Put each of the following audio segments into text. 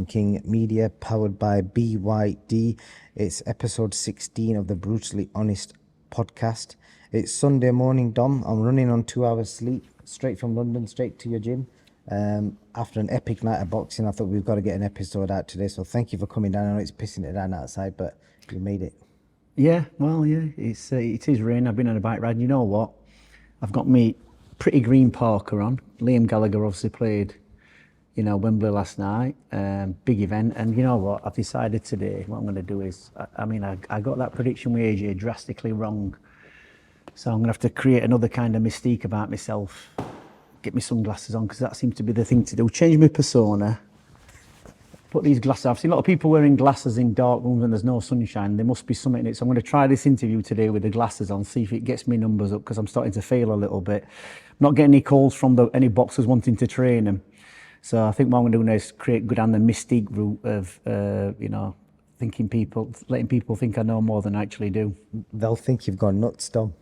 Boxing King Media, powered by BYD. It's episode 16 of the Brutally Honest podcast. It's Sunday morning, Dom. I'm running on 2 hours sleep, straight from London, straight to your gym. After an epic night of boxing, I thought we've got to get an episode out today. So thank you for coming down. I know it's pissing it down outside, but you made it. Yeah, well, yeah, it is rain. I've been on a bike ride. You know what? I've got me pretty green parka on. Liam Gallagher obviously played, Wembley last night. Big event. And you know what? I've decided today what I'm going to do is, I got that prediction with AJ drastically wrong. So I'm going to have to create another kind of mystique about myself. Get my sunglasses on, because that seems to be the thing to do. Change my persona. Put these glasses on. I've seen a lot of people wearing glasses in dark rooms when there's no sunshine. There must be something in it. So I'm going to try this interview today with the glasses on, see if it gets me numbers up, because I'm starting to fail a little bit. I'm not getting any calls from any boxers wanting to train them. So I think what I'm going to do now is go down the mystique route of, letting people think I know more than I actually do. They'll think you've gone nuts, Dom.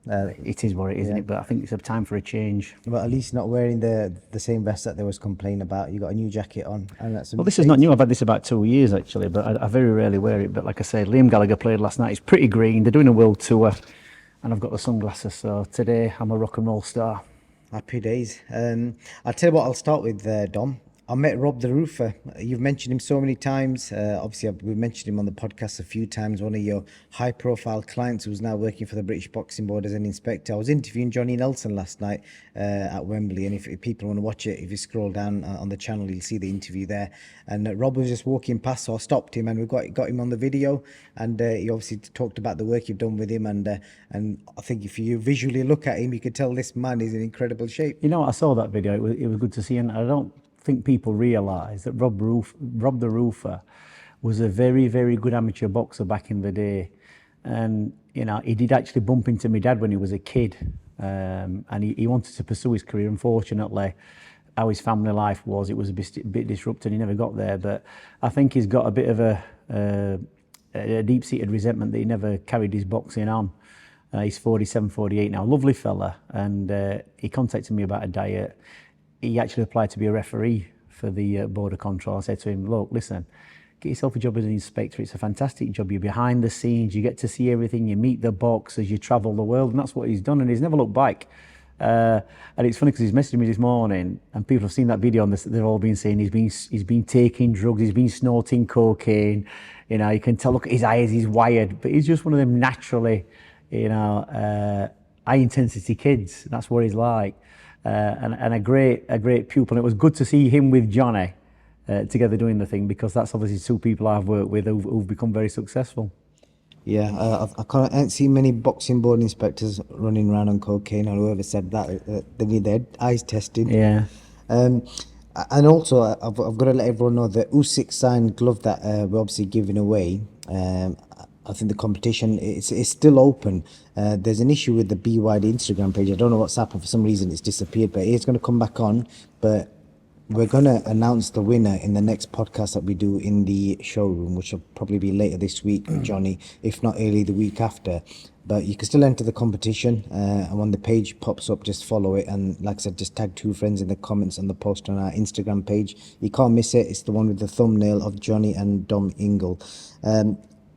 It is what it is, isn't it? But I think it's a time for a change. But at least not wearing the same vest that they was complaining about. You got a new jacket on, and that's well. This is not new. I've had this about 2 years actually, but I very rarely wear it. But like I said, Liam Gallagher played last night. It's pretty green. They're doing a world tour, and I've got the sunglasses. So today I'm a rock and roll star. Happy days. I'll tell you what. I'll start with Dom. I met Rob the Roofer. You've mentioned him so many times. Obviously, we've mentioned him on the podcast a few times. One of your high-profile clients who's now working for the British Boxing Board as an inspector. I was interviewing Johnny Nelson last night at Wembley, and if people want to watch it, if you scroll down on the channel, you'll see the interview there. And Rob was just walking past, so I stopped him, and we got him on the video. And he obviously talked about the work you've done with him. And I think if you visually look at him, you could tell this man is in incredible shape. You know what? I saw that video. It was good to see, and I don't think people realise that Rob the Roofer was a very, very good amateur boxer back in the day. And, he did actually bump into my dad when he was a kid. And he wanted to pursue his career. Unfortunately, how his family life was, it was a bit disrupted. He never got there. But I think he's got a bit of a deep-seated resentment that he never carried his boxing on. He's 47, 48 now. Lovely fella. And he contacted me about a diet. He actually applied to be a referee for the border control. I said to him, look, listen, get yourself a job as an inspector. It's a fantastic job. You're behind the scenes. You get to see everything. You meet the boxers. You travel the world. And that's what he's done. And he's never looked back. And it's funny because he's messaged me this morning, and people have seen that video, and they've all been saying he's been taking drugs. He's been snorting cocaine. You can tell, look at his eyes. He's wired. But he's just one of them naturally, high-intensity kids. That's what he's like. And a great pupil. And it was good to see him with Johnny together doing the thing, because that's obviously two people I've worked with who've become very successful. Yeah, I can't see many boxing board inspectors running around on cocaine, or whoever said that. They need their eyes tested. Yeah. And also, I've got to let everyone know the Usyk signed glove that we're obviously giving away. I think the competition is still open. There's an issue with the BYD Instagram page. I don't know what's happened. For some reason, it's disappeared, but it's going to come back on. But we're going to announce the winner in the next podcast that we do in the showroom, which will probably be later this week, Johnny, if not early the week after. But you can still enter the competition. And when the page pops up, just follow it. And like I said, just tag 2 friends in the comments on the post on our Instagram page. You can't miss it. It's the one with the thumbnail of Johnny and Dom Ingle.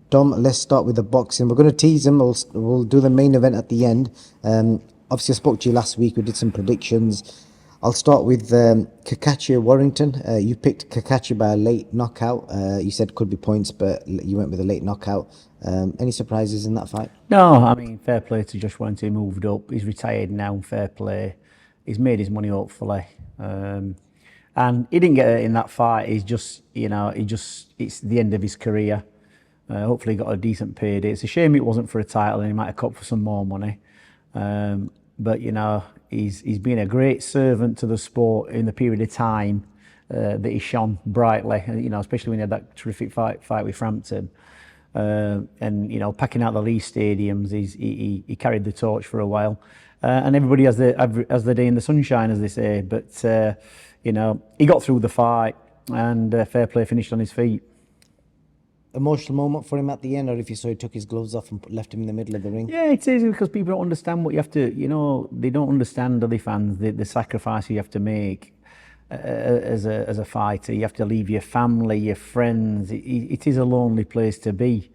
Dom, let's start with the boxing. We're going to tease them. We'll do the main event at the end. Obviously, I spoke to you last week. We did some predictions. I'll start with Cacace Warrington. You picked Cacace by a late knockout. You said could be points, but you went with a late knockout. Any surprises in that fight? No, fair play to Josh Warrington. He moved up. He's retired now. Fair play. He's made his money, hopefully. And he didn't get it in that fight. He's just, it's the end of his career. Hopefully he got a decent payday. It's a shame it wasn't for a title, and he might have copped for some more money. But he's been a great servant to the sport in the period of time that he shone brightly. Especially when he had that terrific fight with Frampton, and packing out the Leeds stadiums. He carried the torch for a while, and everybody has the day in the sunshine, as they say. But he got through the fight, and fair play, finished on his feet. Emotional moment for him at the end, or if you saw he took his gloves off and left him in the middle of the ring? Yeah, it is, because people don't understand what you have to, they don't understand, other fans, the sacrifice you have to make. as a fighter. You have to leave your family, your friends. It is a lonely place to be.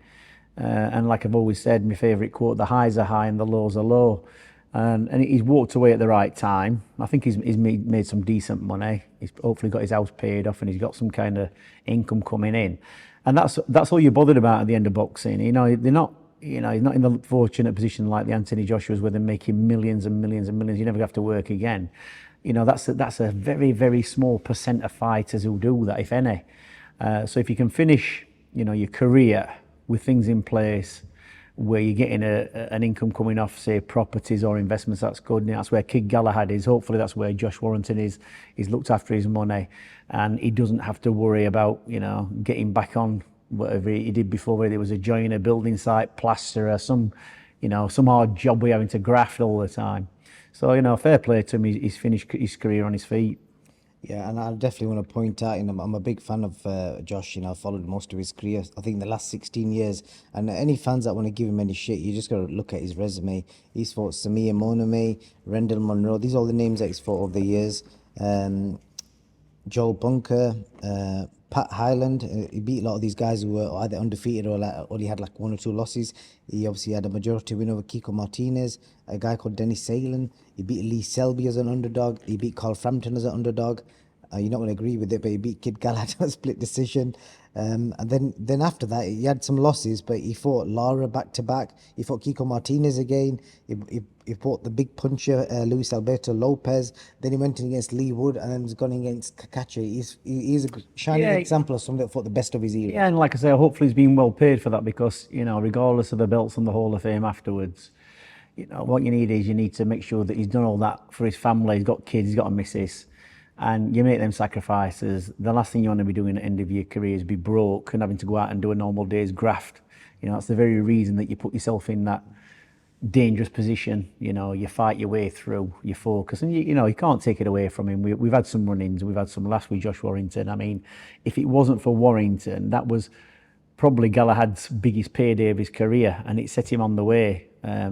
And like I've always said, my favourite quote: "The highs are high and the lows are low." And he's walked away at the right time. I think he's made some decent money. He's hopefully got his house paid off and he's got some kind of income coming in. And that's all you're bothered about at the end of boxing. You know, they're not. You know, he's not in the fortunate position like the Anthony Joshua's where they're making millions and millions and millions. You never have to work again. You know, that's a very, very small percent of fighters who do that, if any. So if you can finish, you know, your career with things in place where you're getting an income coming off, say, properties or investments, that's good. And that's where Kid Galahad is. Hopefully that's where Josh Warrington is. He's looked after his money and he doesn't have to worry about, you know, getting back on whatever he did before, whether it was a joiner, building site, plasterer, some hard job we're having to graft all the time. So, you know, fair play to him. He's finished his career on his feet. Yeah, and I definitely want to point out, you know, I'm a big fan of Josh. You know, I've followed most of his career. I think the last 16 years. And any fans that want to give him any shit, you just got to look at his resume. He's fought Samir Moname, Rendell Monroe. These are all the names that he's fought over the years. Joel Bunker, Pat Highland. He beat a lot of these guys who were either undefeated or only had like 1 or 2 losses. He obviously had a majority win over Kiko Martinez, a guy called Denny Salen. He beat Lee Selby as an underdog. He beat Carl Frampton as an underdog. You're not going to agree with it, but he beat Kid Galahad on a split decision. And then after that, he had some losses, but he fought Lara back to back. He fought Kiko Martinez again. He fought the big puncher, Luis Alberto Lopez. Then he went in against Lee Wood and then was gone against Cacace. He's a shining example of somebody that fought the best of his era. Yeah, and like I say, hopefully he's been well paid for that because, you know, regardless of the belts and the Hall of Fame afterwards, you know, what you need to make sure that he's done all that for his family. He's got kids, he's got a missus. And you make them sacrifices. The last thing you want to be doing at the end of your career is be broke and having to go out and do a normal day's graft. You know, that's the very reason that you put yourself in that dangerous position. You know, you fight your way through, you focus, and you know, you can't take it away from him. We've had some run-ins, we've had some last week, Josh Warrington. I mean, if it wasn't for Warrington, that was probably Galahad's biggest payday of his career, and it set him on the way.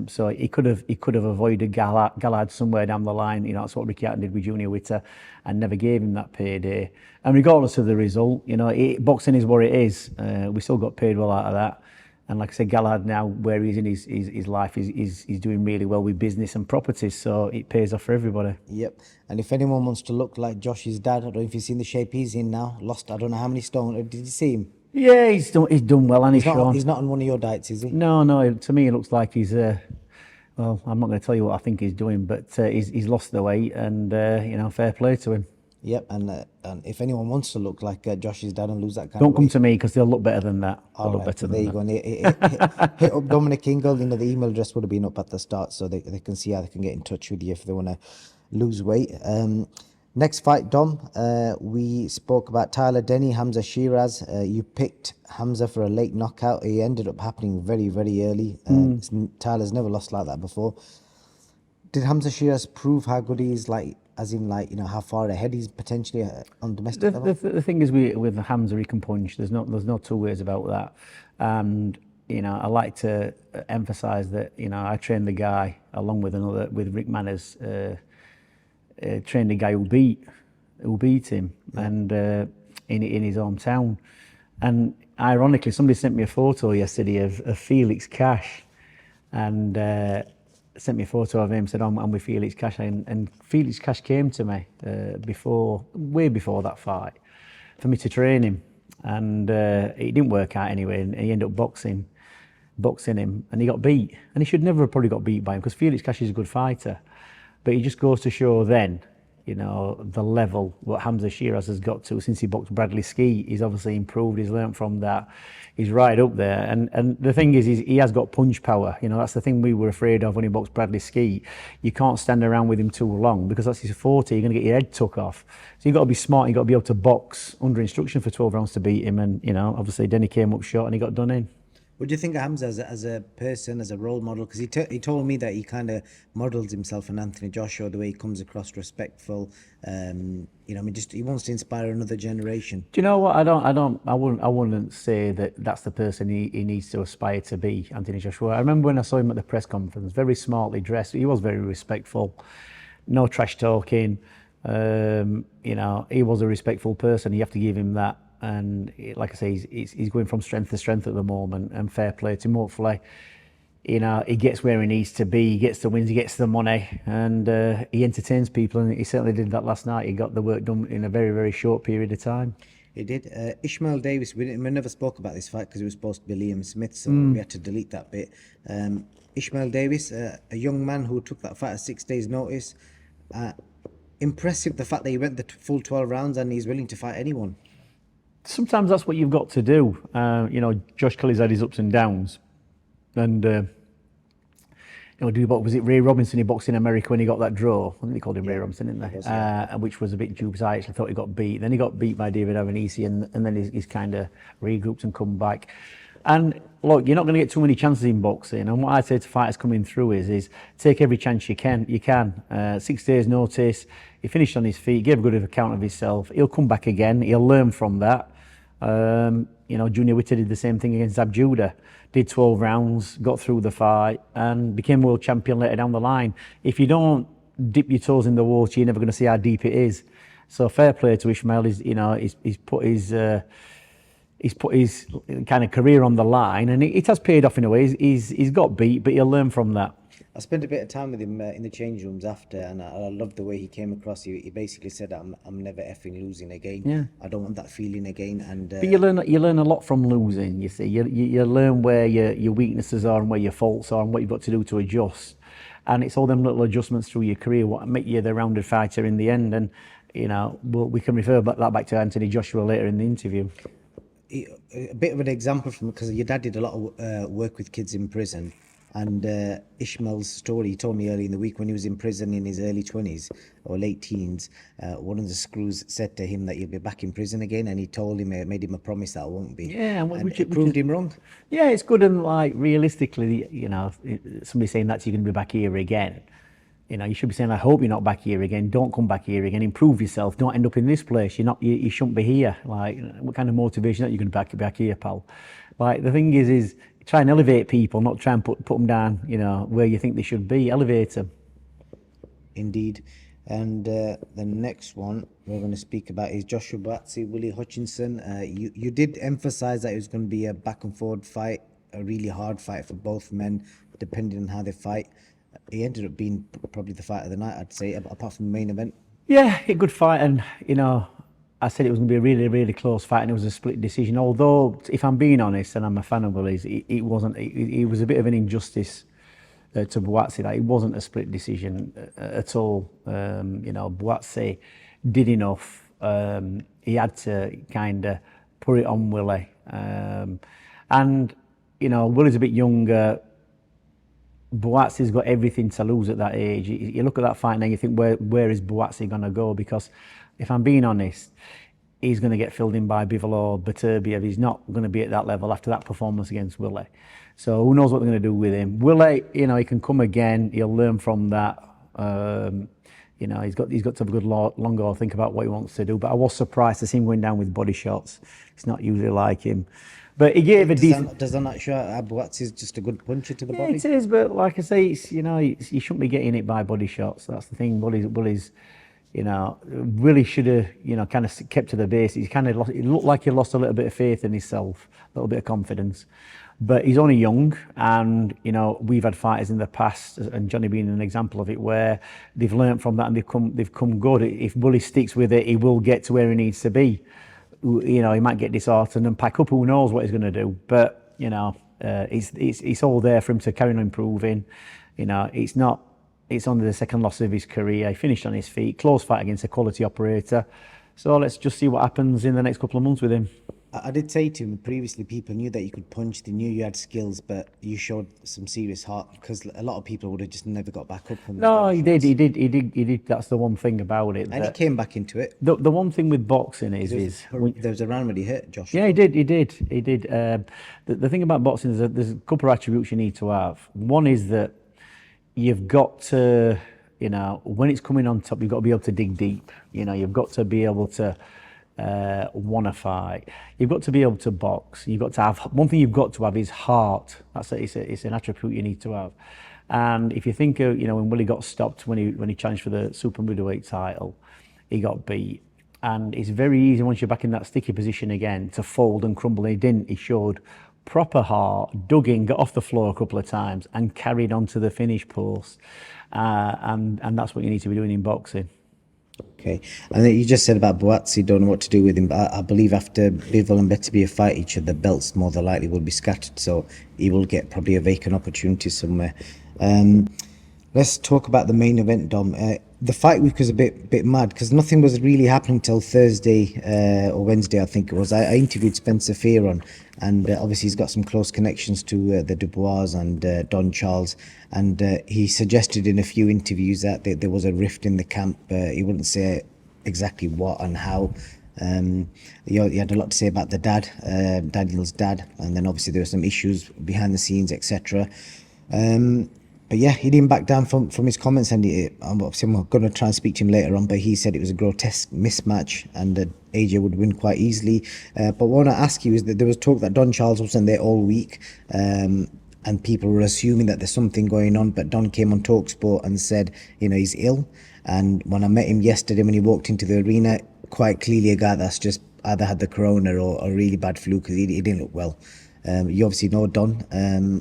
So he could have avoided Galahad somewhere down the line. You know, that's what Ricky Hatton did with Junior Witter, and never gave him that payday. And regardless of the result, you know, boxing is what it is. We still got paid well out of that. And like I said, Galahad now, where he's in his life, he's doing really well with business and properties. So it pays off for everybody. Yep. And if anyone wants to look like Josh's dad, I don't know if you've seen the shape he's in now. Lost I don't know how many stone. Did you see him? Yeah, he's done well, and he's shown. He's not on one of your diets, is he? No. To me, it looks like he's. Well, I'm not going to tell you what I think he's doing, but he's lost the weight, and you know, fair play to him. Yep, and if anyone wants to look like Josh's dad and lose that kind Don't of weight, come to me because they'll look better than that. They'll look right, better there than you that. go. And hit up Dominic Ingle. You know, the email address would have been up at the start, so they can see how they can get in touch with you if they want to lose weight. Next fight, Dom. We spoke about Tyler Denny, Hamza Sheeraz. You picked Hamza for a late knockout. It ended up happening very, very early. Tyler's never lost like that before. Did Hamza Sheeraz prove how good he is, like, as in, like, you know, how far ahead he's potentially on domestic level? The thing is, with Hamza, he can punch. There's no two ways about that. And you know, I like to emphasise that, you know, I trained the guy along with Rick Manners. Trained a guy who beat him, and in his hometown. And ironically, somebody sent me a photo yesterday of Felix Cash, and sent me a photo of him. Said, "I'm with Felix Cash," and Felix Cash came to me way before that fight, for me to train him, and it didn't work out anyway. And he ended up boxing him, and he got beat. And he should never have probably got beat by him because Felix Cash is a good fighter. But it just goes to show then, you know, the level what Hamza Sheeraz has got to since he boxed Bradley Skeet. He's obviously improved. He's learnt from that. He's right up there. And the thing is he has got punch power. You know, that's the thing we were afraid of when he boxed Bradley Skeet. You can't stand around with him too long because that's his forte. You're going to get your head took off. So you've got to be smart. You've got to be able to box under instruction for 12 rounds to beat him. And, you know, obviously Denny came up short and he got done in. What do you think of Hamza as a person, as a role model? Because he told me that he kind of models himself on Anthony Joshua, the way he comes across respectful. You know, I mean, just he wants to inspire another generation. Do you know what? I wouldn't say that that's the person he needs to aspire to be, Anthony Joshua. I remember when I saw him at the press conference, very smartly dressed. He was very respectful, no trash talking. You know, he was a respectful person. You have to give him that. And like I say, he's going from strength to strength at the moment. And fair play to him. Hopefully, you know, he gets where he needs to be. He gets the wins. He gets the money, and he entertains people. And he certainly did that last night. He got the work done in a very, very short period of time. He did. Ishmael Davis, we never spoke about this fight because it was supposed to be Liam Smith, so we had to delete that bit. Ishmael Davis, a young man who took that fight at 6 days' notice. Impressive the fact that he went the full 12 rounds and he's willing to fight anyone. Sometimes that's what you've got to do. You know, Josh Kelly's had his ups and downs. And, you know, Dubois, was it Ray Robinson? He boxed in America when he got that draw. I think they called him Ray Robinson, didn't they? Which was a bit dubious. I actually thought he got beat. Then he got beat by David Avanisi, and then he's kind of regrouped and come back. And look, you're not going to get too many chances in boxing. And what I say to fighters coming through is take every chance you can. 6 days notice. He finished on his feet, gave a good account of himself. He'll come back again. He'll learn from that. You know, Junior Witter did the same thing against Zab Judah. Did 12 rounds, got through the fight, and became world champion later down the line. If you don't dip your toes in the water, you're never going to see how deep it is. So fair play to Ishmael. He's put his kind of career on the line, and it has paid off in a way. He's got beat, but he'll learn from that. I spent a bit of time with him in the change rooms after, and I loved the way he came across. He basically said, I'm never effing losing again. Yeah. I don't want that feeling again. And But you learn a lot from losing. You see, you learn where your weaknesses are and where your faults are and what you've got to do to adjust. And it's all them little adjustments through your career what make you the rounded fighter in the end. And you know, we can refer that back to Anthony Joshua later in the interview. A bit of an example from, because your dad did a lot of work with kids in prison, and Ishmael's story, he told me early in the week when he was in prison in his early 20s or late teens, one of the screws said to him that you'll be back in prison again, and he told him, made him a promise that I won't be. Yeah, and it proved him wrong. Yeah, it's good. And like realistically, you know, somebody saying that you're going to be back here again, you know, you should be saying, I hope you're not back here again. Don't come back here again. Improve yourself. Don't end up in this place. You shouldn't be here. Like, what kind of motivation that you're going to be back here, pal? Like, the thing is try and elevate people, not try and put them down, you know, where you think they should be. Elevate them. Indeed. And the next one we're going to speak about is Joshua Buatsi, Willie Hutchinson. You did emphasize that it was going to be a back and forward fight, a really hard fight for both men, depending on how they fight. He ended up being probably the fight of the night, I'd say, apart from the main event. Yeah, a good fight. And, you know, I said it was going to be a really, really close fight, and it was a split decision. Although, if I'm being honest, and I'm a fan of Willie's, it wasn't. It was a bit of an injustice to Buatsi. That it wasn't a split decision at all. You know, Buatsi did enough. He had to kind of put it on Willie. And, you know, Willie's a bit younger. Buatsi's got everything to lose at that age. You look at that fight now, you think, where is Buatsi going to go? Because if I'm being honest, he's going to get filled in by Bivol, Beterbiev. He's not going to be at that level after that performance against Willie. So who knows what they're going to do with him? Willie, you know, he can come again. He'll learn from that. You know, he's got to have a good long go think about what he wants to do. But I was surprised to see him going down with body shots. It's not usually like him. But he gave a decent. Does that not show Buatsi is just a good puncher to the body? It is, but like I say, it's, you know, you shouldn't be getting it by body shots. That's the thing. Willie's, you know, really should have, you know, kind of kept to the basics. He kind of lost. It looked like he lost a little bit of faith in himself, a little bit of confidence. But he's only young, and you know, we've had fighters in the past, and Johnny being an example of it, where they've learnt from that and they've come good. If Willie sticks with it, he will get to where he needs to be. You know, he might get disheartened and pack up. Who knows what he's going to do? But you know, it's all there for him to carry on improving. You know, it's only the second loss of his career. He finished on his feet. Close fight against a quality operator. So let's just see what happens in the next couple of months with him. I did say to him previously, people knew that you could punch, they knew you had skills, but you showed some serious heart, because a lot of people would have just never got back up from No, he did. That's the one thing about it. And he came back into it. The one thing with boxing is there was a round when he hurt Josh. Yeah, he did. The thing about boxing is that there's a couple of attributes you need to have. One is that you've got to, you know, when it's coming on top, you've got to be able to dig deep. You know, you've got to be able to want to fight. You've got to be able to box. You've got to have, one thing you've got to have is heart. It's an attribute you need to have. And if you think of, you know, when Willie got stopped when he challenged for the super middleweight title, he got beat. And it's very easy once you're back in that sticky position again to fold and crumble. He didn't. He showed proper heart, dug in, got off the floor a couple of times and carried on to the finish post. And that's what you need to be doing in boxing. Okay, and then you just said about Buatsi, don't know what to do with him. But I believe after Bivol and Beterbiev fight each other, the belts more than likely will be scattered, so he will get probably a vacant opportunity somewhere. Let's talk about the main event, Dom. The fight week was a bit mad because nothing was really happening till Thursday or Wednesday, I think it was. I interviewed Spencer Fearon, and obviously he's got some close connections to the Dubois and Don Charles, and he suggested in a few interviews that there was a rift in the camp. He wouldn't say exactly what and how. He had a lot to say about the dad, Daniel's dad, and then obviously there were some issues behind the scenes, etc. But yeah, he didn't back down from his comments, and I'm going to try and speak to him later on, but he said it was a grotesque mismatch and that AJ would win quite easily. But what I want to ask you is that there was talk that Don Charles wasn't there all week, and people were assuming that there's something going on, but Don came on TalkSport and said, he's ill. And when I met him yesterday when he walked into the arena, quite clearly a guy that's just either had the corona or a really bad flu, because he didn't look well. You obviously know Don.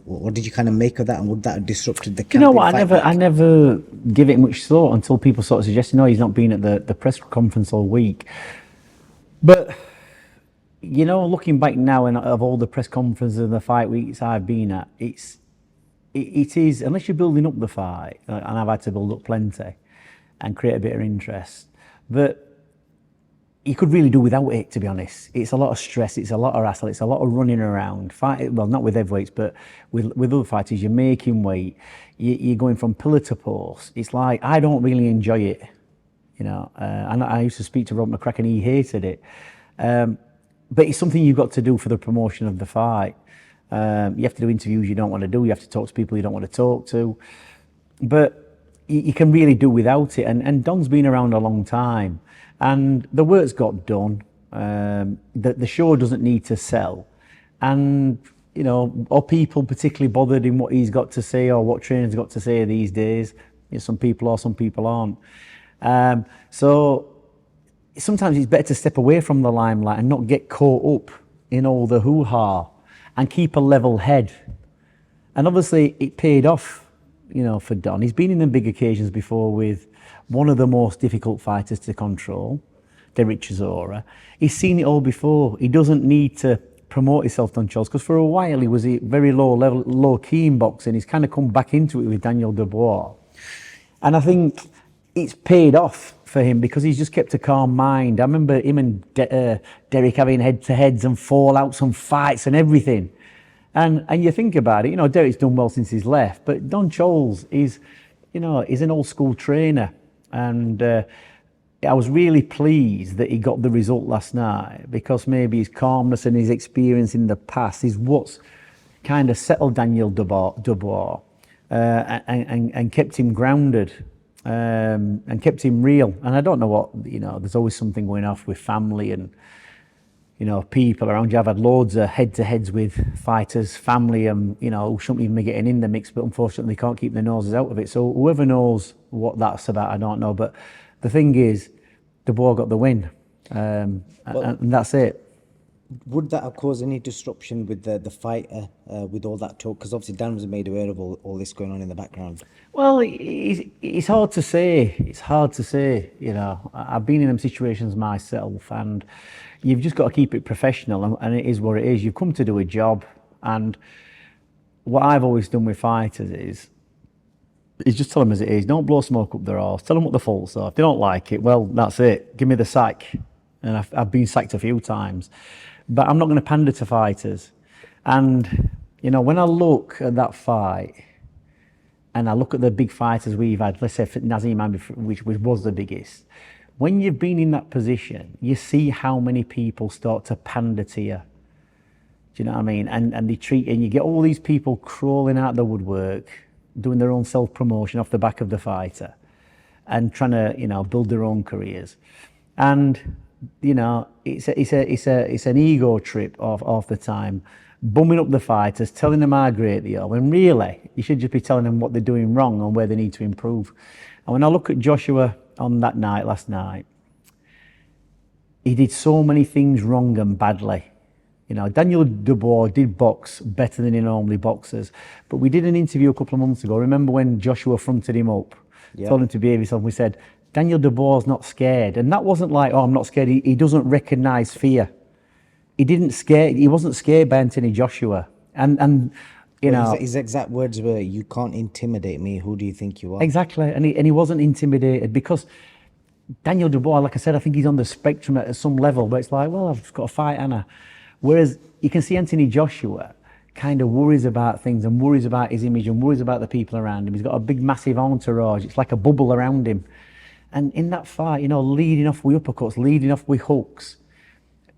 What did you kind of make of that, and would that have disrupted the camp? You know what? I never give it much thought until people sort of suggested, no, he's not been at the press conference all week. But looking back now, and of all the press conferences and the fight weeks I've been at, it is, unless you're building up the fight, and I've had to build up plenty and create a bit of interest, but you could really do without it, to be honest. It's a lot of stress, it's a lot of hassle, it's a lot of running around. Well, not with heavyweights, but with other fighters, you're making weight, you're going from pillar to post. It's like, I don't really enjoy it, and I used to speak to Rob McCracken, he hated it. But it's something you've got to do for the promotion of the fight. You have to do interviews you don't want to do, you have to talk to people you don't want to talk to. But you can really do without it, and Don's been around a long time. And the work's got done. The show doesn't need to sell, and are people particularly bothered in what he's got to say or what trainers got to say these days? Some people are, some people aren't. So sometimes it's better to step away from the limelight and not get caught up in all the hoo-ha, and keep a level head. And obviously it paid off, for Don. He's been in the big occasions before with one of the most difficult fighters to control, Derek Chisora. He's seen it all before. He doesn't need to promote himself, Don Charles, because for a while he was very low key in boxing. He's kind of come back into it with Daniel Dubois. And I think it's paid off for him because he's just kept a calm mind. I remember him and Derek having head-to-heads and fallouts and fights and everything. And you think about it, Derek's done well since he's left, but Don Charles is, he's an old school trainer. And I was really pleased that he got the result last night, because maybe his calmness and his experience in the past is what's kind of settled Daniel Dubois and kept him grounded and kept him real. And I don't know what, there's always something going off with family and, people around you. I've had loads of head-to-heads with fighters, family, and, who shouldn't even be getting in the mix, but unfortunately they can't keep their noses out of it. So whoever knows what that's about, I don't know. But the thing is, Dubois got the win, and that's it. Would that have caused any disruption with the fighter, with all that talk? Because obviously Dan was made aware of all this going on in the background. Well, it's hard to say. It's hard to say, I've been in them situations myself, and you've just got to keep it professional, and it is what it is. You've come to do a job, and what I've always done with fighters is just tell them as it is. Don't blow smoke up their arse. Tell them what the faults are. If they don't like it, well, that's it. Give me the sack. And I've been sacked a few times. But I'm not going to pander to fighters. And, when I look at that fight, and I look at the big fighters we've had, let's say Nazim, which was the biggest, when you've been in that position, you see how many people start to pander to you. Do you know what I mean? And you get all these people crawling out the woodwork, doing their own self-promotion off the back of the fighter, and trying to, build their own careers. And it's an ego trip of the time, bumming up the fighters, telling them how great they are, when really you should just be telling them what they're doing wrong and where they need to improve. And when I look at Joshua on that night, last night, he did so many things wrong and badly. You know, Daniel Dubois did box better than he normally boxes. But we did an interview a couple of months ago. Remember when Joshua fronted him up, told him to behave himself? We said, Daniel Dubois is not scared. And that wasn't like, oh, I'm not scared. He doesn't recognise fear. He wasn't scared by Anthony Joshua. And you know, his exact words were, "You can't intimidate me. Who do you think you are?" Exactly. And he wasn't intimidated, because Daniel Dubois, like I said, I think he's on the spectrum at some level, but it's like, well, I've got a fight, Anna. Whereas you can see Anthony Joshua kind of worries about things and worries about his image and worries about the people around him. He's got a big, massive entourage. It's like a bubble around him. And in that fight, you know, leading off with uppercuts, leading off with hooks.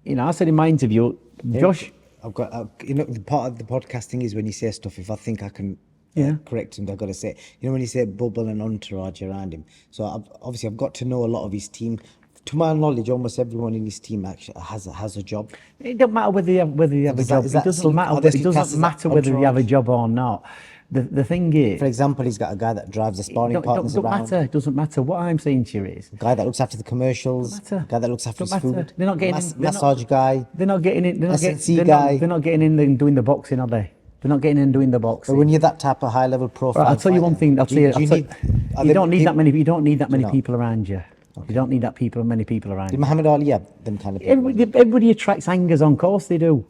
You know, I said in my interview, Josh... I've got, you know, the part of the podcasting is when you say stuff, if I think I can correct him, I've got to say, you know, when you say bubble and entourage around him. So obviously I've got to know a lot of his team. To my knowledge, almost everyone in his team actually has a job. It doesn't matter whether they have a job. It doesn't matter whether they have a job or not. The thing is, for example, he's got a guy that drives the sparring partners around. It doesn't matter. What I'm saying to you is, a guy that looks after the commercials, a guy that looks after his food. They're not getting massage guy. They're not getting in. They're not getting in and doing the boxing, are they? They're not getting in and doing the boxing. But when you're that type of high level profile, I'll tell you one thing. You don't need that many. You don't need that many people around you. Okay. You don't need many people around. Did Muhammad Ali have them kind of people? Everybody attracts hangers on. Of course they do.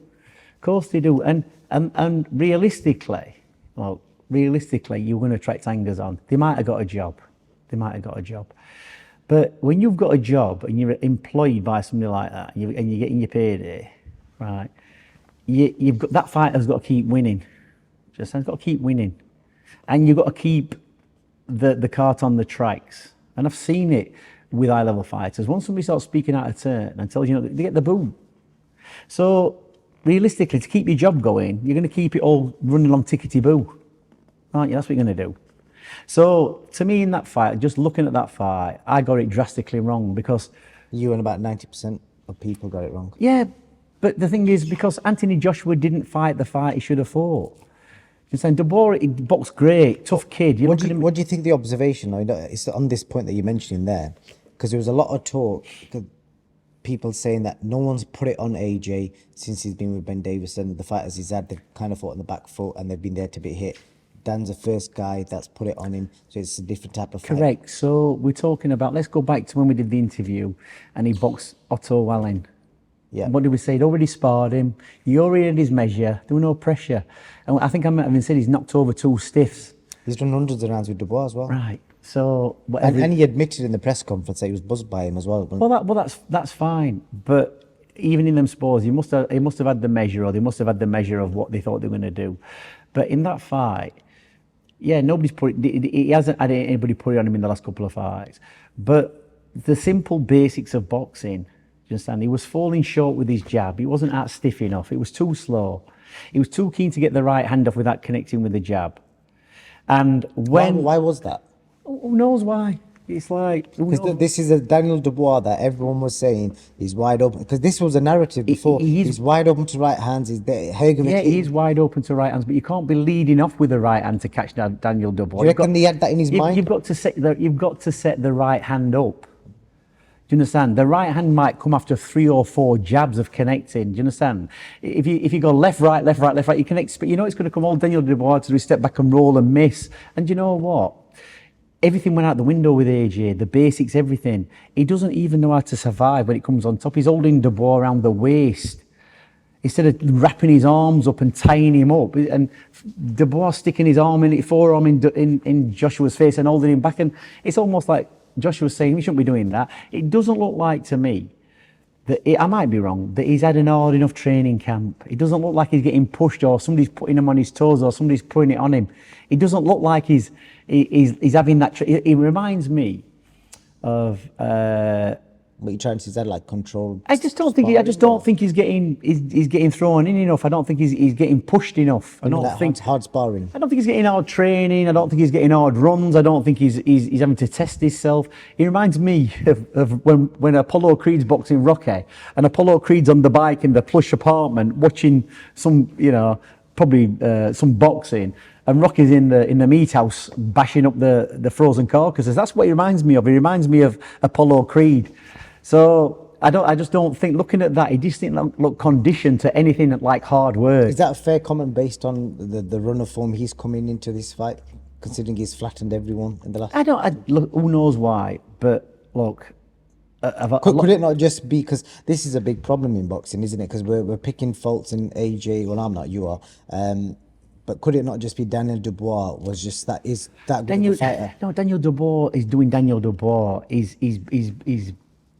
Of course they do. And realistically, you're going to attract hangers on. They might have got a job. But when you've got a job and you're employed by somebody like that, and you're getting your payday, right? You've got, that fighter's got to keep winning. Just got to keep winning, and you've got to keep the cart on the tracks. And I've seen it with high-level fighters. Once somebody starts speaking out of turn and tells you, they get the boom. So realistically, to keep your job going, you're going to keep it all running along tickety-boo, aren't you? That's what you're going to do. So to me, in that fight, just looking at that fight, I got it drastically wrong, because you and about 90% of people got it wrong. Yeah, but the thing is, because Anthony Joshua didn't fight the fight he should have fought. You're saying Dubois, he boxed great, tough kid. What do you think the observation? I know it's on this point that you're mentioning there, because there was a lot of talk, people saying that no one's put it on AJ since he's been with Ben Davison. The fighters he's had, they've kind of fought on the back foot and they've been there to be hit. Dan's the first guy that's put it on him, so it's a different type of fight. Correct. So we're talking about, let's go back to when we did the interview and he boxed Otto Wallen. Yeah. What did we say? He'd already sparred him. He already had his measure. There was no pressure. And I think I might have even said he's knocked over 2 stiffs. He's done hundreds of rounds with Dubois as well. Right. So and he admitted in the press conference that he was buzzed by him as well. That's fine. But even in them spars, he must have had the measure, or they must have had the measure of what they thought they were going to do. But in that fight, yeah, he hasn't had anybody put it on him in the last couple of fights. But the simple basics of boxing, you understand? He was falling short with his jab. He wasn't out stiff enough. It was too slow. He was too keen to get the right hand off without connecting with the jab. And why was that? Who knows why? It's like, this is a Daniel Dubois that everyone was saying he's wide open, because this was a narrative before. He's wide open to right hands. He's there. He's wide open to right hands, but you can't be leading off with the right hand to catch Daniel Dubois. Do you reckon he had that in his mind? You've got to set the right hand up. Do you understand? The right hand might come after 3 or 4 jabs of connecting. Do you understand? If you go left, right, you connect, but you know it's going to come all Daniel Dubois to do, step back and roll and miss. And you know what? Everything went out the window with AJ, the basics, everything. He doesn't even know how to survive when it comes on top. He's holding Dubois around the waist instead of wrapping his arms up and tying him up. And Dubois sticking his forearm in Joshua's face and holding him back. And it's almost like Joshua's saying, we shouldn't be doing that. It doesn't look like to me that, I might be wrong, that he's had an hard enough training camp. It doesn't look like he's getting pushed, or somebody's putting him on his toes, or somebody's putting it on him. It doesn't look like he's having that. It reminds me of. What you're trying to say is that like controlled. I just don't think he's getting thrown in enough. I don't think he's getting pushed enough. I don't think hard sparring. I don't think he's getting hard training. I don't think he's getting hard runs. I don't think he's having to test himself. He reminds me of when Apollo Creed's boxing Rocky, and Apollo Creed's on the bike in the plush apartment watching some, probably some boxing. And Rocky's in the meat house bashing up the frozen carcasses. That's what he reminds me of. He reminds me of Apollo Creed. So I just don't think, looking at that, he just didn't look conditioned to anything like hard work. Is that a fair comment based on the run of form he's coming into this fight, considering he's flattened everyone in the last? Look, who knows why, but look, Could it not just be because this is a big problem in boxing, isn't it? Because we're picking faults in AJ. Well, I'm not. You are. But could it not just be Daniel Dubois was just that is that good of a fighter? No, Daniel Dubois is doing Daniel Dubois. He's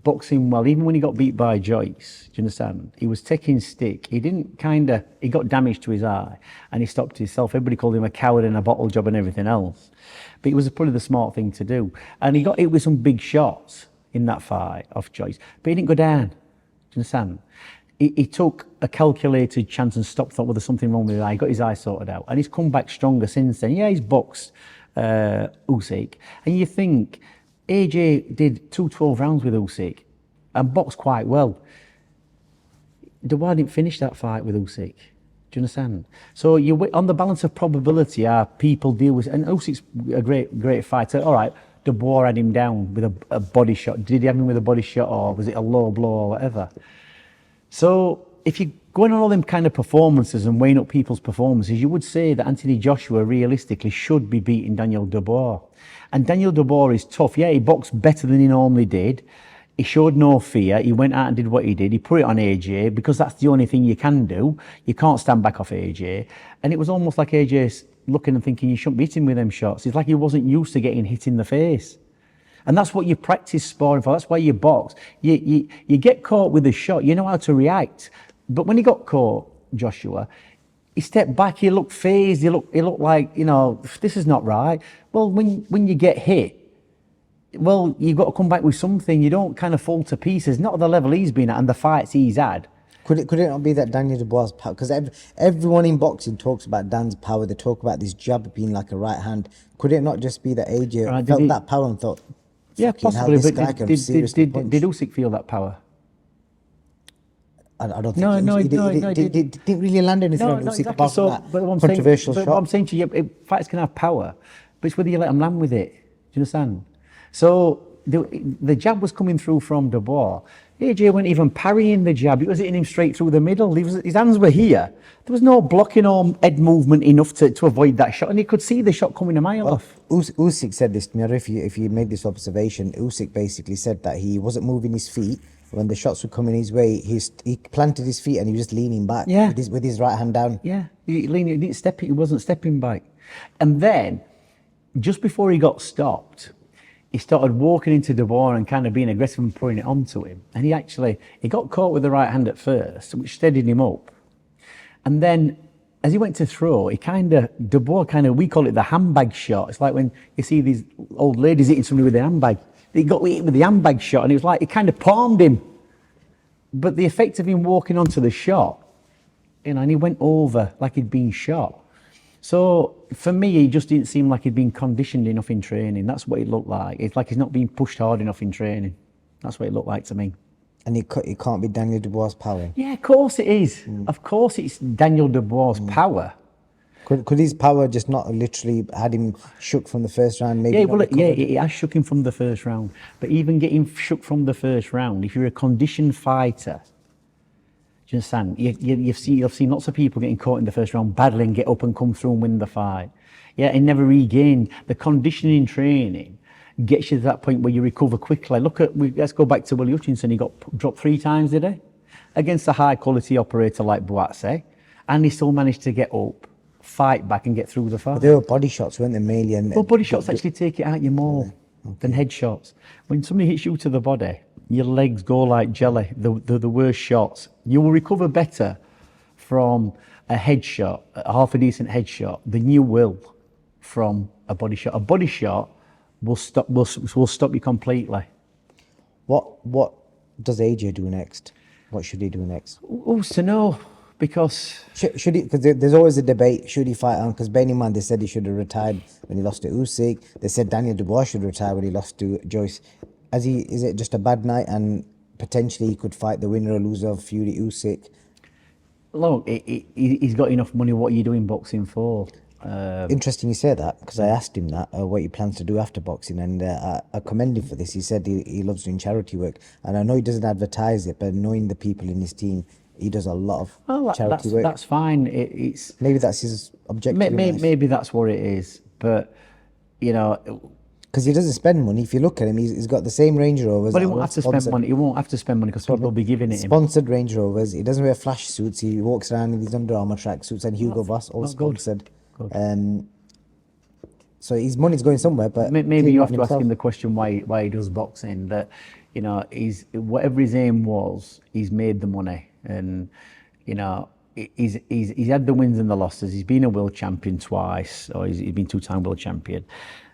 boxing well. Even when he got beat by Joyce, do you understand? He was taking stick. He didn't he got damage to his eye and he stopped himself. Everybody called him a coward and a bottle job and everything else. But it was probably the smart thing to do. And he got hit with some big shots in that fight off Joyce. But he didn't go down. Do you understand? He took a calculated chance and stopped, thought, well, there's something wrong with his eye. He got his eye sorted out. And he's come back stronger since then. Yeah, he's boxed Usyk. And you think, AJ did 12 rounds with Usyk and boxed quite well. Dubois didn't finish that fight with Usyk. Do you understand? So on the balance of probability, people deal with, and Usyk's a great fighter. All right, Dubois had him down with a body shot. Did he have him with a body shot, or was it a low blow or whatever? So if you're going on all them kind of performances and weighing up people's performances, you would say that Anthony Joshua realistically should be beating Daniel Dubois. And Daniel Dubois is tough. Yeah, he boxed better than he normally did. He showed no fear. He went out and did what he did. He put it on AJ because that's the only thing you can do. You can't stand back off AJ. And it was almost like AJ's looking and thinking you shouldn't be hitting with them shots. It's like he wasn't used to getting hit in the face. And that's what you practice sparring for. That's why you box. You get caught with a shot. You know how to react. But when he got caught, Joshua, he stepped back. He looked phased. He looked like, this is not right. Well, when you get hit, well, you've got to come back with something. You don't kind of fall to pieces. Not at the level he's been at and the fights he's had. Could it not be that Daniel Dubois' power? Because everyone in boxing talks about Dan's power. They talk about this jab being like a right hand. Could it not just be that AJ felt that power and thought, yeah, possibly, but did Usyk feel that power? I don't think he didn't really land anything on Usyk apart from that controversial shot. But what I'm saying to you, fighters can have power, but it's whether you let them land with it. Do you understand? So the jab was coming through from Dubois. AJ weren't even parrying the jab. It was hitting him straight through the middle. His hands were here. There was no blocking or head movement enough to avoid that shot. And he could see the shot coming a mile off. Usyk said this to me. I don't know if you made this observation. Usyk basically said that he wasn't moving his feet. When the shots were coming his way, he planted his feet and he was just leaning back with his right hand down. Yeah, he wasn't stepping back. And then, just before he got stopped, he started walking into Dubois and kind of being aggressive and putting it onto him. And he got caught with the right hand at first, which steadied him up. And then, as he went to throw, Dubois we call it the handbag shot. It's like when you see these old ladies hitting somebody with their handbag. He got hit with the handbag shot and it was like, it kind of palmed him. But the effect of him walking onto the shot, and he went over like he'd been shot. So for me, he just didn't seem like he'd been conditioned enough in training. That's what it looked like. It's like he's not being pushed hard enough in training. That's what it looked like to me. And it can't be Daniel Dubois' power. Yeah, of course it is. Of course it's Daniel Dubois' power. Could his power just not literally had him shook from the first round? Maybe it has shook him from the first round. But even getting shook from the first round, if you're a conditioned fighter, do you understand? You've seen lots of people getting caught in the first round, battling, get up and come through and win the fight. Yeah, and never regained. The conditioning training gets you to that point where you recover quickly. Let's go back to Willie Hutchinson. He got dropped 3 times, did he? Against a high quality operator like Buatsi, and he still managed to get up, fight back and get through the fight. But they were body shots, weren't they, mainly? Well, body shots actually take it out you more than head shots. When somebody hits you to the body, your legs go like jelly, the worst shots. You will recover better from a headshot, a half a decent headshot, than you will from a body shot. A body shot will stop you completely. What does AJ do next? What should he do next? Who's to know? Because should he? Because there's always a debate. Should he fight on? Because bearing in mind, they said he should have retired when he lost to Usyk. They said Daniel Dubois should retire when he lost to Joyce. Is it just a bad night and potentially he could fight the winner or loser of Fury Usyk? Look, he's got enough money. What are you doing boxing for? Interesting you say that, because I asked him that, what he plans to do after boxing, and I commend him for this. He said he loves doing charity work, and I know he doesn't advertise it, but knowing the people in his team, he does a lot of Well, charity work. that's fine. It's Maybe that's his objective in life. maybe that's what it is. But you know, Because he doesn't spend money. If you look at him, he's got the same Range Rovers. but he that won't are have to sponsored- spend money. He won't have to spend money because people will be giving it him. Sponsored Range Rovers. He doesn't wear flash suits. He walks around in these Under Armour tracksuits, and Hugo Boss, all that's good. sponsored. Good. So his money's going somewhere, but Maybe clearly you not have to ask himself. him the question why he does boxing. That you know, he's whatever his aim was, he's made the money, and you know, he's had the wins and the losses. He's been a world champion twice, or he's been two-time world champion.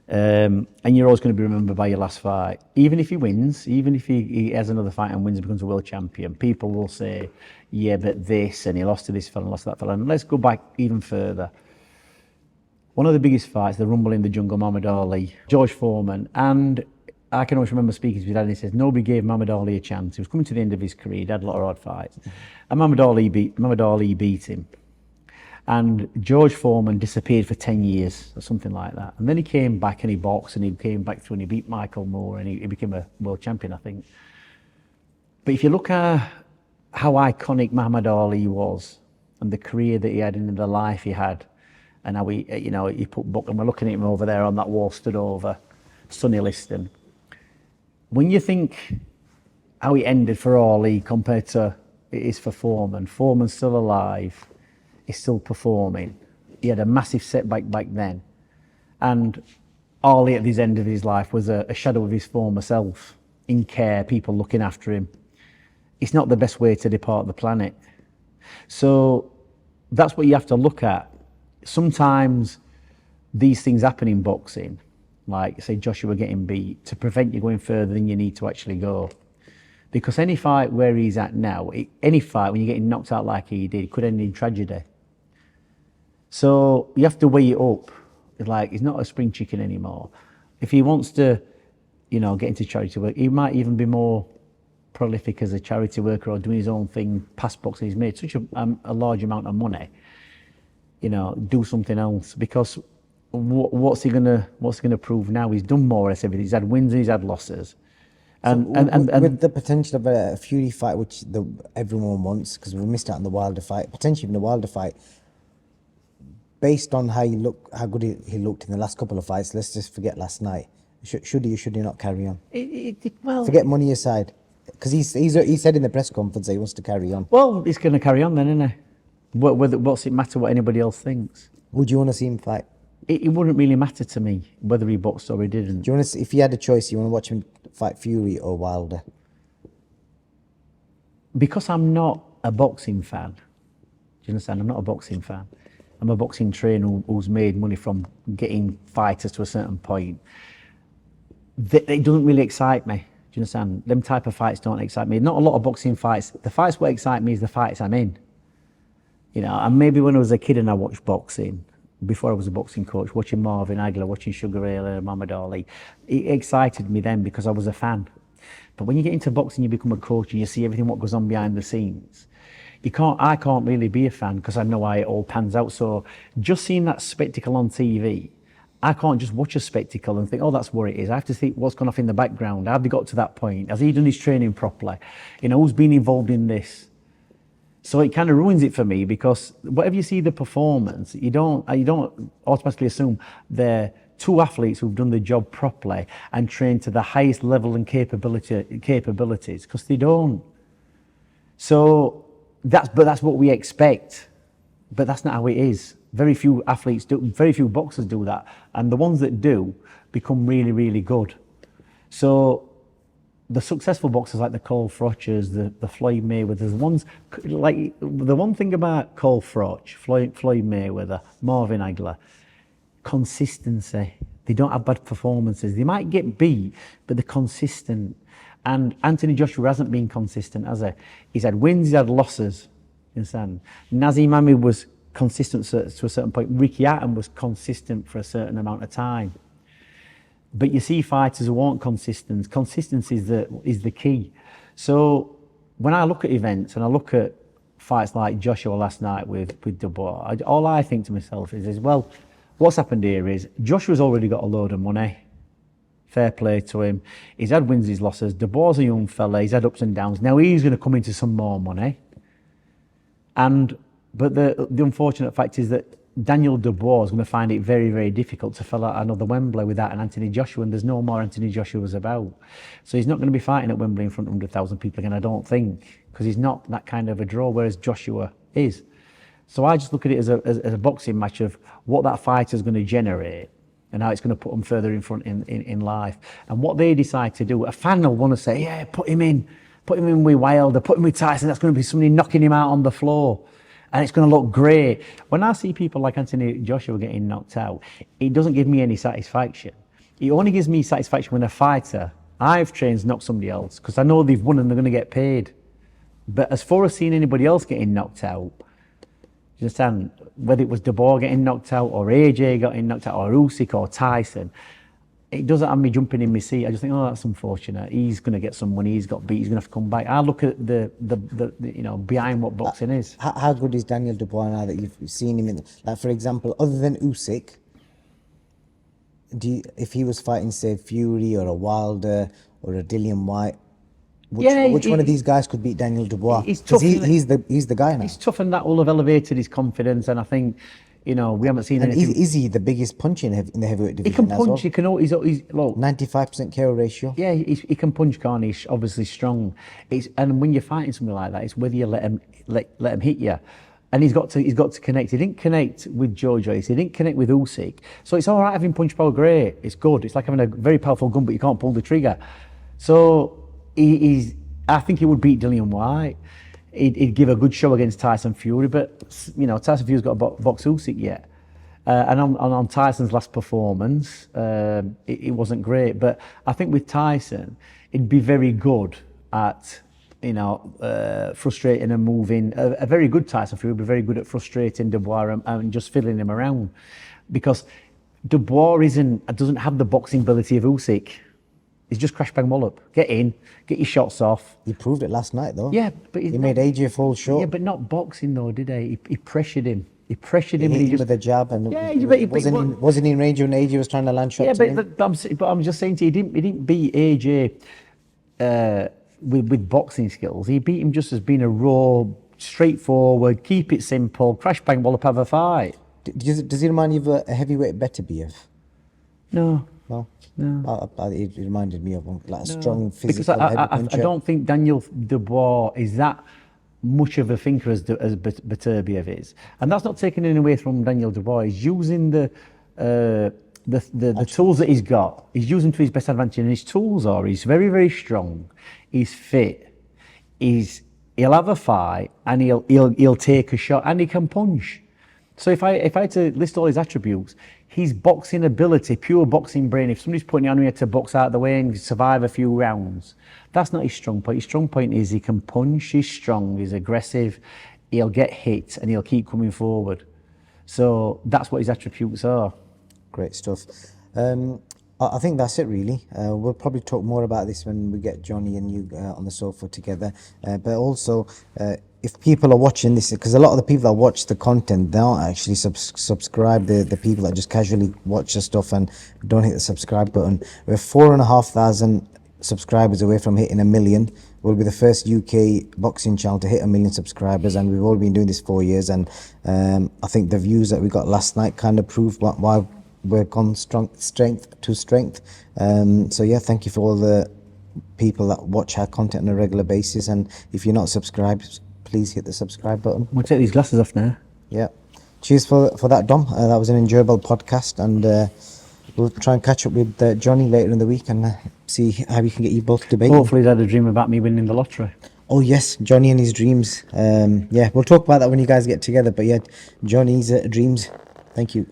And you're always going to be remembered by your last fight. Even if he wins, even if he has another fight and wins and becomes a world champion, people will say, yeah, but this, and he lost to this fella and lost to that fella. And let's go back even further. One of the biggest fights, the Rumble in the Jungle, Muhammad Ali, George Foreman, and I can always remember speaking to his dad, and he says nobody gave Muhammad Ali a chance. He was coming to the end of his career, he'd had a lot of hard fights. And Muhammad Ali beat him. And George Foreman disappeared for 10 years or something like that. And then he came back and he boxed, and he came back through and he beat Michael Moore, and he became a world champion, I think. But if you look at how iconic Muhammad Ali was and the career that he had and the life he had, and how he put book, and we're looking at him over there on that wall stood over Sonny Liston. When you think how he ended for Ali compared to it is for Foreman, Foreman's still alive, he's still performing. He had a massive setback back then. And Ali at the end of his life was a shadow of his former self, in care, people looking after him. It's not the best way to depart the planet. So that's what you have to look at. Sometimes these things happen in boxing, like say Joshua getting beat, to prevent you going further than you need to actually go. Because any fight where he's at now, any fight when you're getting knocked out like he did, could end in tragedy. So you have to weigh it up. Like, he's not a spring chicken anymore. If he wants to, get into charity work, he might even be more prolific as a charity worker or doing his own thing past boxing. He's made such a large amount of money. Do something else, because what's he gonna prove now? He's done more or less everything. He's had wins and he's had losses. And with the potential of a Fury fight, which everyone wants, because we missed out on the Wilder fight, potentially even the Wilder fight, based on how good he looked in the last couple of fights, let's just forget last night. Should he or should he not carry on? Well, forget money aside, because he said in the press conference that he wants to carry on. Well, he's going to carry on then, isn't he? What's it matter what anybody else thinks? Would you want to see him fight? It wouldn't really matter to me whether he boxed or he didn't. Do you want to, if you had a choice, you want to watch him fight Fury or Wilder? Because I'm not a boxing fan. Do you understand? I'm not a boxing fan. I'm a boxing trainer who's made money from getting fighters to a certain point. They don't really excite me. Do you understand? Them type of fights don't excite me. Not a lot of boxing fights. The fights what excite me is the fights I'm in. And maybe when I was a kid and I watched boxing, before I was a boxing coach, watching Marvin Hagler, watching Sugar Ray Leonard, Muhammad Ali, it excited me then because I was a fan. But when you get into boxing, you become a coach and you see everything what goes on behind the scenes. I can't really be a fan because I know how it all pans out. So just seeing that spectacle on TV, I can't just watch a spectacle and think, oh, that's what it is. I have to think what's gone off in the background. How have they got to that point? Has he done his training properly? Who's been involved in this? So it kind of ruins it for me, because whatever you see the performance, you don't automatically assume they're two athletes who've done the job properly and trained to the highest level and capabilities, because they don't. So that's what we expect, but that's not how it is. Very few athletes do, very few boxers do that, and the ones that do become really, really good. So the successful boxers like the Cole Frochers, the Floyd Mayweathers, the ones like the one thing about Cole Froch, Floyd Mayweather, Marvin Hagler, consistency. They don't have bad performances. They might get beat, but they're consistent. And Anthony Joshua hasn't been consistent, has he? He's had wins, he's had losses. You understand? Nazim Ahmed was consistent to a certain point. Ricky Hatton was consistent for a certain amount of time. But you see fighters who aren't consistent. Consistency is the key. So when I look at events and I look at fights like Joshua last night with Dubois, all I think to myself is well, what's happened here is Joshua's already got a load of money. Fair play to him. He's had wins, his losses. Dubois a young fella. He's had ups and downs. Now he's going to come into some more money. But the unfortunate fact is that Daniel Dubois is going to find it very, very difficult to fill out another Wembley without an Anthony Joshua, and there's no more Anthony Joshua's about. So he's not going to be fighting at Wembley in front of 100,000 people again, I don't think, because he's not that kind of a draw, whereas Joshua is. So I just look at it as a boxing match of what that fighter's going to generate and how it's going to put them further in front in life. And what they decide to do, a fan will want to say, yeah, put him in with Wilder, put him with Tyson, that's going to be somebody knocking him out on the floor. And it's going to look great. When I see people like Anthony Joshua getting knocked out, it doesn't give me any satisfaction. It only gives me satisfaction when a fighter I've trained knocks somebody else, because I know they've won and they're going to get paid. But as far as seeing anybody else getting knocked out, you understand, whether it was Dubois getting knocked out or AJ getting knocked out or Usyk or Tyson, it doesn't have me jumping in my seat. I just think, oh, that's unfortunate. He's going to get some money. He's got beat. He's going to have to come back. I look at the behind what boxing is. How good is Daniel Dubois now that you've seen him in? Like, for example, other than Usyk, if he was fighting, say, Fury or a Wilder or a Dillian White, which one of these guys could beat Daniel Dubois? He's the guy now. He's tough, and that will have elevated his confidence. And I think, we haven't seen anything. Is he the biggest puncher in the heavyweight division? He can punch. Well? He can. He's look, 95% KO ratio. Yeah, he can punch. Can't he? He's obviously strong. And when you're fighting something like that, it's whether you let him hit you. And he's got to connect. He didn't connect with Joe Joyce. He didn't connect with Usyk. So it's all right having punch power. Great. It's good. It's like having a very powerful gun, but you can't pull the trigger. So I think he would beat Dillian White. He'd give a good show against Tyson Fury, but Tyson Fury's got to box Usyk yet. And on Tyson's last performance, it wasn't great. But I think with Tyson, he'd be very good at frustrating and moving. A very good Tyson Fury would be very good at frustrating Dubois and just filling him around, because Dubois doesn't have the boxing ability of Usyk. He's just crash bang wallop. Get in, get your shots off. He proved it last night, though. Yeah, but he made AJ fall short. Yeah, but not boxing though, did he? He pressured him. He pressured him. He hit him just with a jab, and wasn't in range when AJ was trying to land shots. Yeah, but I'm just saying to you, he didn't beat AJ with boxing skills. He beat him just as being a raw, straightforward, keep it simple, crash bang wallop, have a fight. Does he remind you of a heavyweight Beterbiev? No. No. It reminded me of a strong physical heavy puncher. I don't think Daniel Dubois is that much of a thinker as Beterbiev is, and that's not taking anything away from Daniel Dubois. He's using the tools that he's got. He's using to his best advantage, and his tools are: he's very, very strong, he's fit, he'll have a fight, and he'll take a shot, and he can punch. So if I had to list all his attributes, his boxing ability, pure boxing brain, if somebody's putting it on here to box out of the way and survive a few rounds, that's not his strong point. His strong point is he can punch, he's strong, he's aggressive, he'll get hit, and he'll keep coming forward. So that's what his attributes are. Great stuff. I think that's it, really. We'll probably talk more about this when we get Johnny and you on the sofa together. But also, if people are watching this, because a lot of the people that watch the content, they don't actually subscribe. The people that just casually watch the stuff and don't hit the subscribe button. We're 4,500 subscribers away from hitting 1 million. We'll be the first UK boxing channel to hit 1 million subscribers, and we've all been doing this 4 years. And I think the views that we got last night kind of proved why we're gone strength to strength. So yeah, thank you for all the people that watch our content on a regular basis. And if you're not subscribed, please hit the subscribe button. We'll take these glasses off now. Yeah. Cheers for that, Dom. That was an enjoyable podcast, and we'll try and catch up with Johnny later in the week and see how we can get you both debating. Hopefully he's had a dream about me winning the lottery. Oh yes, Johnny and his dreams. Yeah, we'll talk about that when you guys get together. But yeah, Johnny's dreams. Thank you.